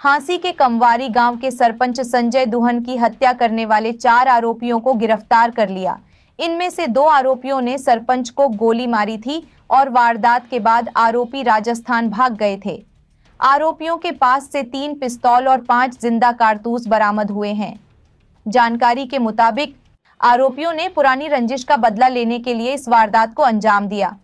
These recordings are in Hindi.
हांसी के कमवारी गांव के सरपंच संजय दुहन की हत्या करने वाले 4 आरोपियों को गिरफ्तार कर लिया। इनमें से 2 आरोपियों ने सरपंच को गोली मारी थी और वारदात के बाद आरोपी राजस्थान भाग गए थे। आरोपियों के पास से 3 पिस्तौल और 5 जिंदा कारतूस बरामद हुए हैं। जानकारी के मुताबिक आरोपियों ने पुरानी रंजिश का बदला लेने के लिए इस वारदात को अंजाम दिया।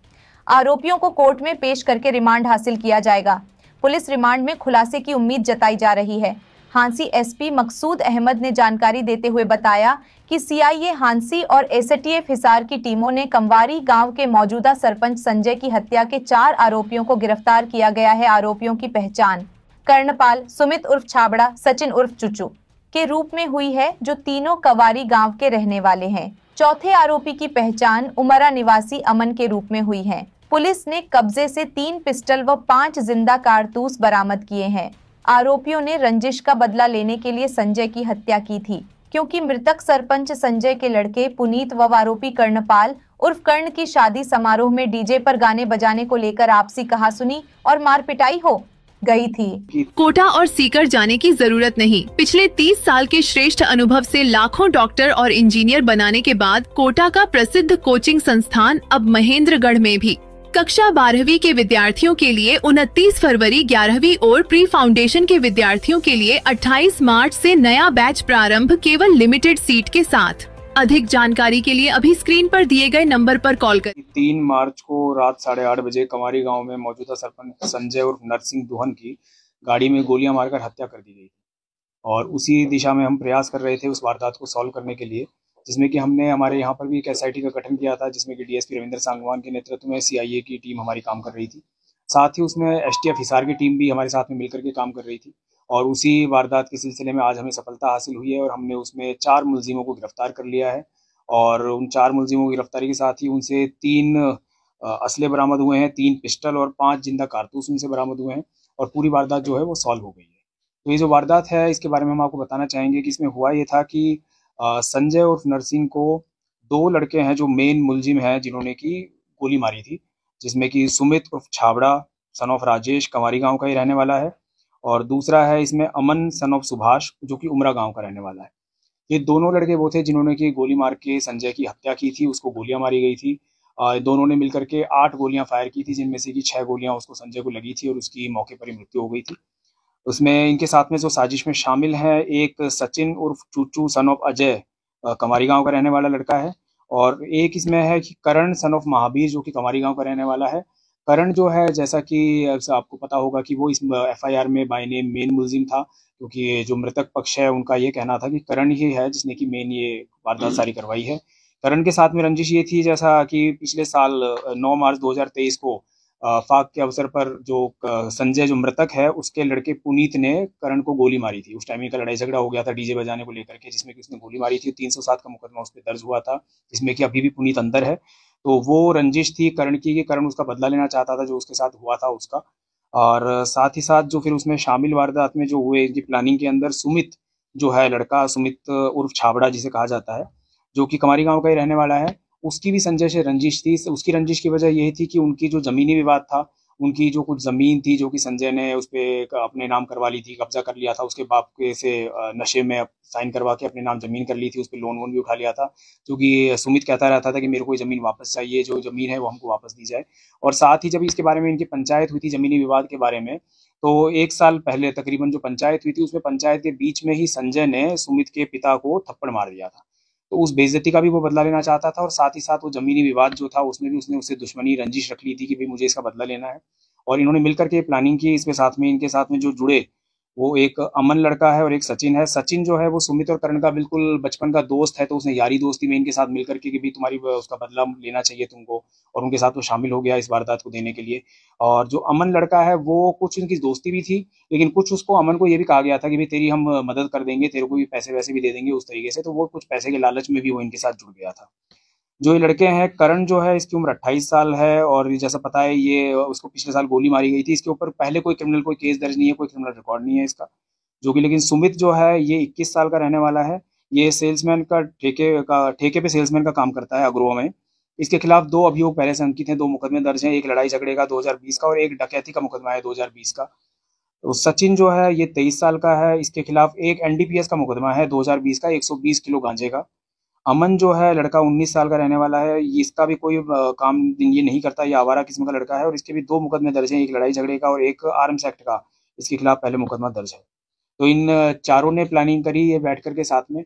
आरोपियों को कोर्ट में पेश करके रिमांड हासिल किया जाएगा। पुलिस रिमांड में खुलासे की उम्मीद जताई जा रही है। हांसी एसपी मकसूद अहमद ने जानकारी देते हुए बताया कि सीआईए हांसी और एसटीएफ हिसार की टीमों ने कमवारी गांव के मौजूदा सरपंच संजय की हत्या के 4 आरोपियों को गिरफ्तार किया गया है। आरोपियों की पहचान कर्णपाल, सुमित उर्फ छाबड़ा, सचिन उर्फ चुचू के रूप में हुई है, जो तीनों कवारी गांव के रहने वाले हैं। चौथे आरोपी की पहचान उमरा निवासी अमन के रूप में हुई है। पुलिस ने कब्जे से 3 पिस्टल व 5 जिंदा कारतूस बरामद किए हैं। आरोपियों ने रंजिश का बदला लेने के लिए संजय की हत्या की थी, क्योंकि मृतक सरपंच संजय के लड़के पुनीत व आरोपी कर्णपाल उर्फ कर्ण की शादी समारोह में डीजे पर गाने बजाने को लेकर आपसी कहासुनी और मारपिटाई हो गई थी। कोटा और सीकर जाने की जरूरत नहीं। पिछले 30 साल के श्रेष्ठ अनुभव से लाखों डॉक्टर और इंजीनियर बनाने के बाद कोटा का प्रसिद्ध कोचिंग संस्थान अब महेंद्रगढ़ में भी कक्षा 12वीं के विद्यार्थियों के लिए 29 फरवरी 11वीं और प्री फाउंडेशन के विद्यार्थियों के लिए 28 मार्च से नया बैच प्रारंभ, केवल लिमिटेड सीट के साथ। अधिक जानकारी के लिए अभी स्क्रीन पर दिए गए नंबर पर कॉल करें। 3 मार्च को रात 8:30 बजे कमारी गांव में मौजूदा सरपंच संजय उर्फ नरसिंह दुहन की गाड़ी में गोलियां मारकर हत्या कर दी गई और उसी दिशा में हम प्रयास कर रहे थे उस वारदात को सॉल्व करने के लिए, जिसमें कि हमने हमारे यहाँ पर भी एक एसआईटी का गठन किया था, जिसमें कि डीएसपी रविंद्र सांगवान के नेतृत्व में सीआईए की टीम हमारी काम कर रही थी। साथ ही उसमें एसटीएफ हिसार की टीम भी हमारे साथ में मिलकर के काम कर रही थी और उसी वारदात के सिलसिले में आज हमें सफलता हासिल हुई है और हमने उसमें 4 मुलजिमों को गिरफ्तार कर लिया है और उन 4 मुलजिमों की गिरफ्तारी के साथ ही उनसे 3 असले बरामद हुए हैं, 3 पिस्टल और 5 जिंदा कारतूस उनसे बरामद हुए हैं और पूरी वारदात जो है वो सॉल्व हो गई है। तो ये जो वारदात है इसके बारे में हम आपको बताना चाहेंगे कि इसमें हुआ ये था कि संजय उर्फ नरसिंह को 2 लड़के हैं जो मेन मुलजिम हैं जिन्होंने की गोली मारी थी, जिसमें कि सुमित उर्फ छाबड़ा सन ऑफ राजेश कंवारी गांव का ही रहने वाला है और दूसरा है इसमें अमन सन ऑफ सुभाष जो कि उमरा गांव का रहने वाला है। ये दोनों लड़के वो थे जिन्होंने की गोली मार के संजय की हत्या की थी, उसको गोलियां मारी गई थी। दोनों ने मिलकर के 8 गोलियां फायर की थी, जिनमें से कि 6 गोलियां उसको संजय को लगी थी और उसकी मौके पर ही मृत्यु हो गई थी। उसमें इनके साथ में जो साजिश में शामिल है, एक सचिन उर्फ चूचू सन ऑफ अजय कमारी गांव का रहने वाला लड़का है और एक इसमें है कि करण सन ऑफ महावीर जो कि कमारी गांव का रहने वाला है। करण जो है, जैसा कि आपको पता होगा कि वो इस एफआईआर में बाय नेम मेन मुलजिम था, क्योंकि जो मृतक पक्ष है उनका ये कहना था कि करण ही है जिसने की मेन ये वारदात सारी करवाई है। करण के साथ में रंजिश ये थी, जैसा कि पिछले साल 9 मार्च 2023 को फाक के अवसर पर जो संजय जो मृतक है उसके लड़के पुनीत ने करण को गोली मारी थी। उस टाइम का लड़ाई झगड़ा हो गया था डीजे बजाने को लेकर के, जिसमें कि उसने गोली मारी थी। 307 का मुकदमा उस पर दर्ज हुआ था, जिसमें कि अभी भी पुनीत अंदर है। तो वो रंजिश थी करण की कि करण उसका बदला लेना चाहता था जो उसके साथ हुआ था उसका। और साथ ही साथ जो फिर उसमें शामिल वारदात में जो हुए इनकी प्लानिंग के अंदर सुमित जो है लड़का, सुमित उर्फ छाबड़ा जिसे कहा जाता है, जो कि कमारी गांव का ही रहने वाला है, उसकी भी संजय से रंजिश थी। उसकी रंजिश की वजह यही थी कि उनकी जो जमीनी विवाद था, उनकी जो कुछ जमीन थी जो कि संजय ने उस पर अपने नाम करवा ली थी, कब्जा कर लिया था, उसके बाप के से नशे में साइन करवा के अपने नाम जमीन कर ली थी, उस पर लोन वोन भी उठा लिया था, क्योंकि सुमित कहता रहता था कि मेरे को जमीन वापस चाहिए, जो जमीन है वो हमको वापस दी जाए। और साथ ही जब इसके बारे में इनकी पंचायत हुई थी जमीनी विवाद के बारे में, तो 1 साल पहले तकरीबन जो पंचायत हुई थी उसमें पंचायत के बीच में ही संजय ने सुमित के पिता को थप्पड़ मार दिया था। तो उस बेइज्जती का भी वो बदला लेना चाहता था और साथ ही साथ वो जमीनी विवाद जो था उसमें भी उसने उससे दुश्मनी रंजिश रख ली थी कि भाई मुझे इसका बदला लेना है। और इन्होंने मिलकर के प्लानिंग की। इसमें साथ में इनके साथ में जो जुड़े वो एक अमन लड़का है और एक सचिन है। सचिन जो है वो सुमित और करण का बिल्कुल बचपन का दोस्त है, तो उसने यारी दोस्ती में इनके साथ मिलकर के कि भाई तुम्हारी उसका बदला लेना चाहिए तुमको, और उनके साथ वो शामिल हो गया इस वारदात को देने के लिए। और जो अमन लड़का है वो कुछ उनकी दोस्ती भी थी, लेकिन कुछ उसको अमन को ये भी कहा गया था कि भाई तेरी हम मदद कर देंगे, तेरे को भी पैसे वैसे भी दे देंगे उस तरीके से, तो वो कुछ पैसे के लालच में भी वो इनके साथ जुड़ गया था। जो ये लड़के हैं, करण जो है इसकी उम्र 28 साल है और जैसा पता है ये उसको पिछले साल गोली मारी गई थी। इसके ऊपर पहले कोई केस दर्ज नहीं है, कोई क्रिमिनल रिकॉर्ड नहीं है इसका। जो कि लेकिन सुमित जो है ये 21 साल का रहने वाला है। ये सेल्समैन का ठेके पे सेल्समैन का काम करता है अग्रो में। इसके खिलाफ 2 अभियोग पहले से अंकित हैं, 2 मुकदमे दर्ज हैं। एक लड़ाई झगड़े का 2020 का और एक डकैती का मुकदमा है 2020 का। तो सचिन जो है ये 23 साल का है, इसके खिलाफ एक एनडीपीएस का मुकदमा है 2020 का 120 किलो गांजे का। अमन जो है लड़का 19 साल का रहने वाला है, इसका भी कोई काम ये नहीं करता, ये आवारा किस्म का लड़का है और इसके भी 2 मुकदमे दर्ज हैं, एक लड़ाई झगड़े का और एक आर्म्स एक्ट का इसके खिलाफ पहले मुकदमा दर्ज है। तो इन चारों ने प्लानिंग करी ये बैठ कर के साथ में